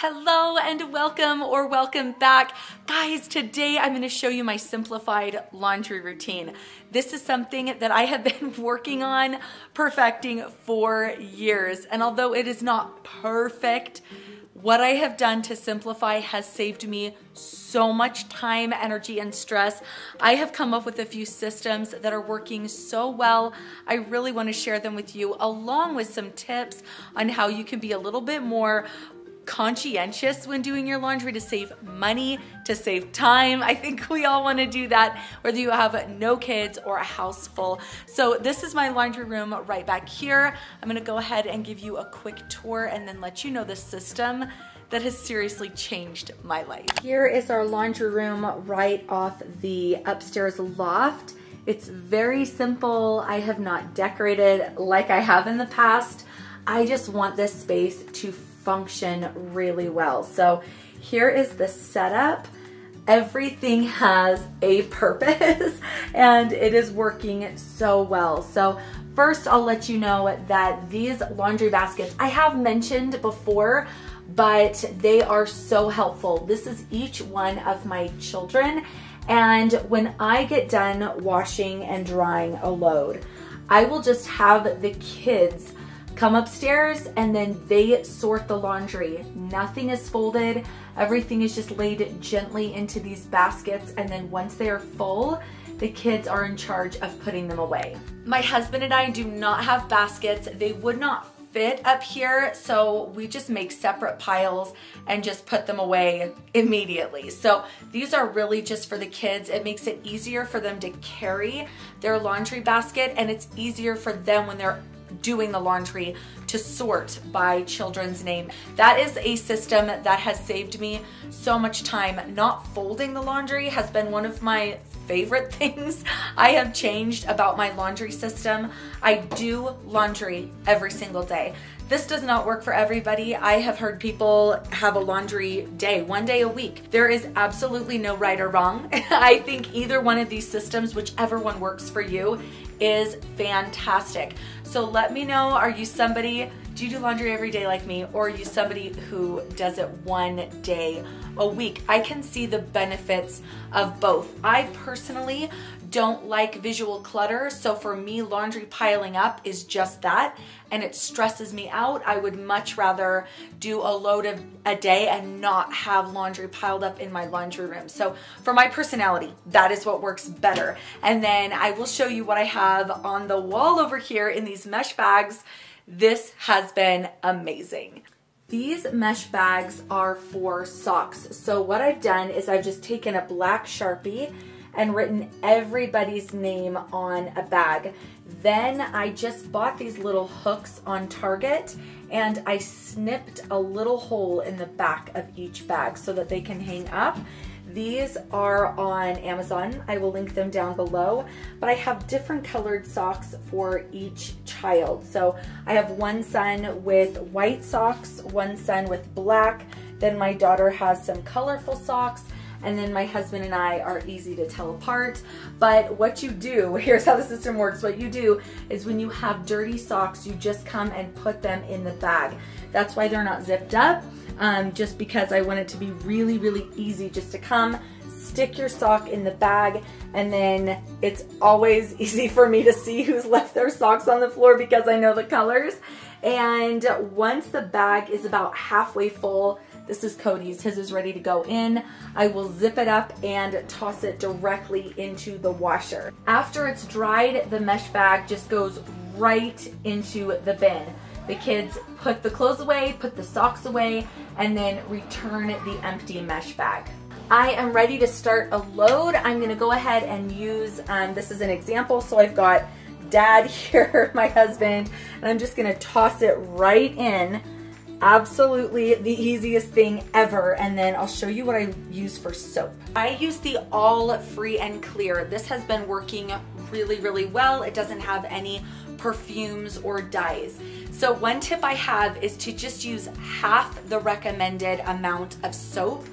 Hello and welcome or welcome back. Guys, today I'm going to show you my simplified laundry routine. This is something that I have been working on perfecting for years. And although it is not perfect, what I have done to simplify has saved me so much time, energy, and stress. I have come up with a few systems that are working so well. I really want to share them with you, along with some tips on how you can be a little bit more conscientious when doing your laundry to save money, to save time. I think we all want to do that, whether you have no kids or a house full. So this is my laundry room right back here. I'm going to go ahead and give you a quick tour and then let you know the system that has seriously changed my life. Here is our laundry room right off the upstairs loft. It's very simple. I have not decorated like I have in the past. I just want this space to function really well. So here is the setup. Everything has a purpose and it is working so well. So first I'll let you know that these laundry baskets I have mentioned before, but they are so helpful. This is each one of my children, and when I get done washing and drying a load, I will just have the kids come upstairs and then they sort the laundry. Nothing is folded. Everything is just laid gently into these baskets, and then once they are full, the kids are in charge of putting them away. My husband and I do not have baskets. They would not fit up here, so we just make separate piles and just put them away immediately. So these are really just for the kids. It makes it easier for them to carry their laundry basket, and it's easier for them when they're doing the laundry to sort by children's name. That is a system that has saved me so much time. Not folding the laundry has been one of my favorite things I have changed about my laundry system. I do laundry every single day. This does not work for everybody. I have heard people have a laundry day, one day a week. There is absolutely no right or wrong. I think either one of these systems, whichever one works for you, is fantastic. So let me know, are you somebody, do you do laundry every day like me, or are you somebody who does it one day a week? I can see the benefits of both. I personally don't like visual clutter, so for me, laundry piling up is just that, and it stresses me out. I would much rather do a load of a day and not have laundry piled up in my laundry room. So for my personality, that is what works better. And then I will show you what I have on the wall over here in these mesh bags. This has been amazing. These mesh bags are for socks. So what I've done is I've just taken a black Sharpie and written everybody's name on a bag. Then I just bought these little hooks on Target, and I snipped a little hole in the back of each bag so that they can hang up. These are on Amazon. I will link them down below, but I have different colored socks for each child. So I have one son with white socks, one son with black, then my daughter has some colorful socks, and then my husband and I are easy to tell apart. But what you do, here's how the system works. What you do is when you have dirty socks, you just come and put them in the bag. That's why they're not zipped up, just because I want it to be really, really easy just to come, stick your sock in the bag, and then it's always easy for me to see who's left their socks on the floor because I know the colors. And once the bag is about halfway full, this is Cody's, his is ready to go in, I will zip it up and toss it directly into the washer. After it's dried, the mesh bag just goes right into the bin. The kids put the clothes away, put the socks away, and then return the empty mesh bag. I am ready to start a load. I'm gonna go ahead and use, this is an example, so I've got Dad here, my husband, and I'm just gonna toss it right in. Absolutely the easiest thing ever. And then I'll show you what I use for soap. I use the All Free and Clear. This has been working really, really well. It doesn't have any perfumes or dyes. So one tip I have is to just use half the recommended amount of soap.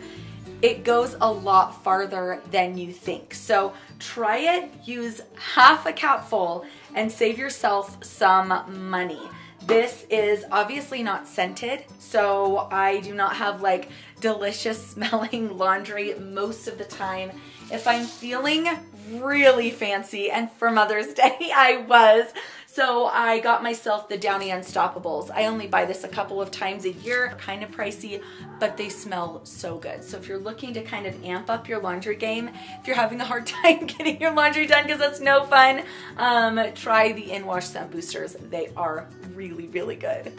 It goes a lot farther than you think. So try it, use half a cap full, and save yourself some money. This is obviously not scented, so I do not have like delicious smelling laundry most of the time. If I'm feeling really fancy, and for Mother's Day I was, so I got myself the Downy Unstoppables. I only buy this a couple of times a year, kind of pricey, but they smell so good. So if you're looking to kind of amp up your laundry game, if you're having a hard time getting your laundry done because that's no fun, try the In-Wash Scent Boosters. They are really, really good.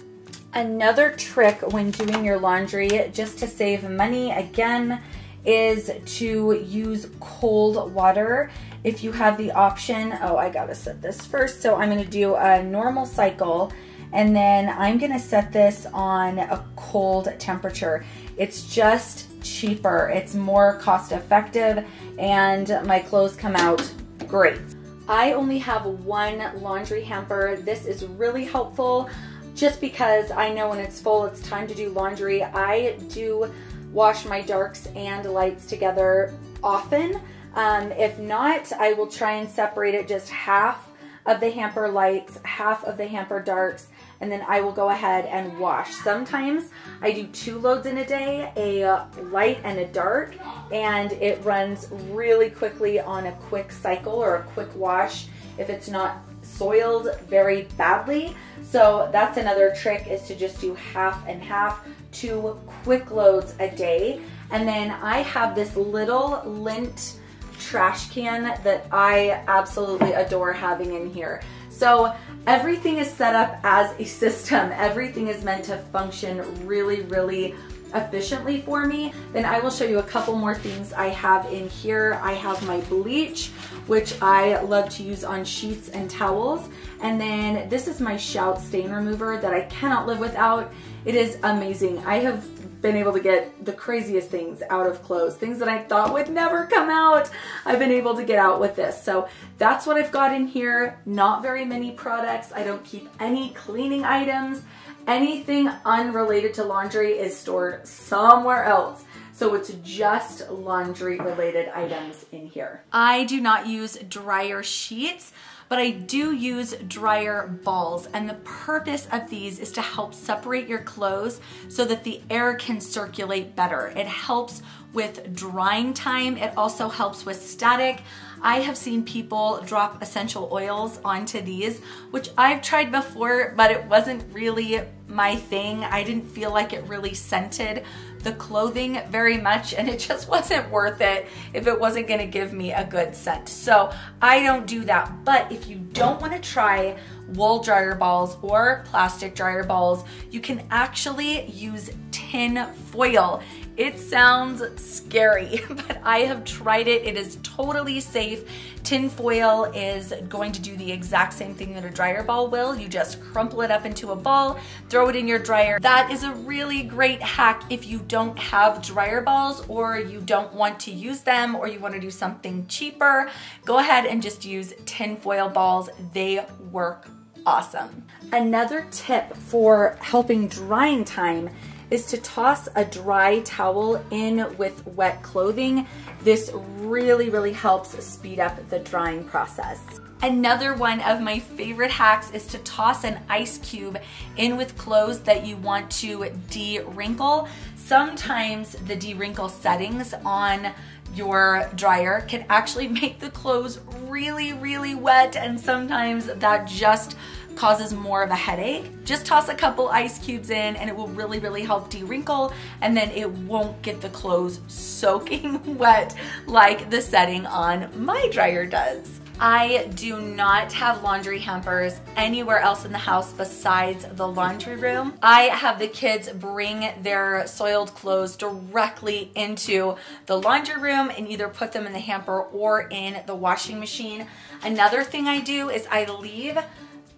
Another trick when doing your laundry, just to save money, again, is to use cold water. If you have the option, oh, I gotta set this first. So I'm gonna do a normal cycle, and then I'm gonna set this on a cold temperature. It's just cheaper, it's more cost effective, and my clothes come out great. I only have one laundry hamper. This is really helpful just because I know when it's full, it's time to do laundry. I do wash my darks and lights together often. If not, I will try and separate it, just half of the hamper lights, half of the hamper darks, and then I will go ahead and wash. Sometimes I do 2 loads in a day, a light and a dark, and it runs really quickly on a quick cycle or a quick wash if it's not soiled very badly. So that's another trick, is to just do half and half, 2 quick loads a day. And then I have this little lint trash can that I absolutely adore having in here. So everything is set up as a system. Everything is meant to function really, really efficiently for me. Then I will show you a couple more things I have in here. I have my bleach, which I love to use on sheets and towels. And then this is my Shout stain remover that I cannot live without. It is amazing. I have been able to get the craziest things out of clothes, things that I thought would never come out. I've been able to get out with this. So that's what I've got in here. Not very many products. I don't keep any cleaning items. Anything unrelated to laundry is stored somewhere else. So it's just laundry related items in here. I do not use dryer sheets, but I do use dryer balls, and the purpose of these is to help separate your clothes so that the air can circulate better. It helps with drying time. It also helps with static. I have seen people drop essential oils onto these, which I've tried before, but it wasn't really my thing. I didn't feel like it really scented the clothing very much, and it just wasn't worth it if it wasn't gonna give me a good scent. So I don't do that. But if you don't wanna try wool dryer balls or plastic dryer balls, you can actually use tin foil. It sounds scary, but I have tried it. It is totally safe. Tin foil is going to do the exact same thing that a dryer ball will. You just crumple it up into a ball, throw it in your dryer. That is a really great hack if you don't have dryer balls, or you don't want to use them, or you want to do something cheaper. Go ahead and just use tin foil balls. They work awesome. Another tip for helping drying time is to toss a dry towel in with wet clothing. This really, really helps speed up the drying process. Another one of my favorite hacks is to toss an ice cube in with clothes that you want to de-wrinkle. Sometimes the de-wrinkle settings on your dryer can actually make the clothes really, really wet, and sometimes that just causes more of a headache. Just toss a couple ice cubes in and it will really, really help de-wrinkle, and then it won't get the clothes soaking wet like the setting on my dryer does. I do not have laundry hampers anywhere else in the house besides the laundry room. I have the kids bring their soiled clothes directly into the laundry room and either put them in the hamper or in the washing machine. Another thing I do is I leave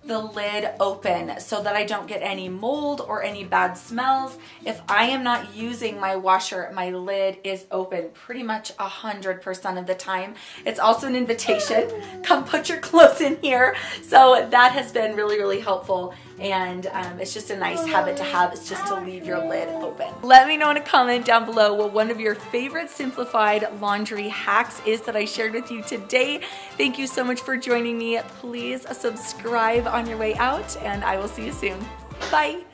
the lid open so that I don't get any mold or any bad smells. If I am not using my washer, my lid is open pretty much 100% of the time. It's also an invitation. Come put your clothes in here. So that has been really, really helpful and it's just a nice habit to have. It's just to leave your lid open. Let me know in a comment down below what one of your favorite simplified laundry hacks is that I shared with you today. Thank you so much for joining me. Please subscribe on your way out, and I will see you soon. Bye.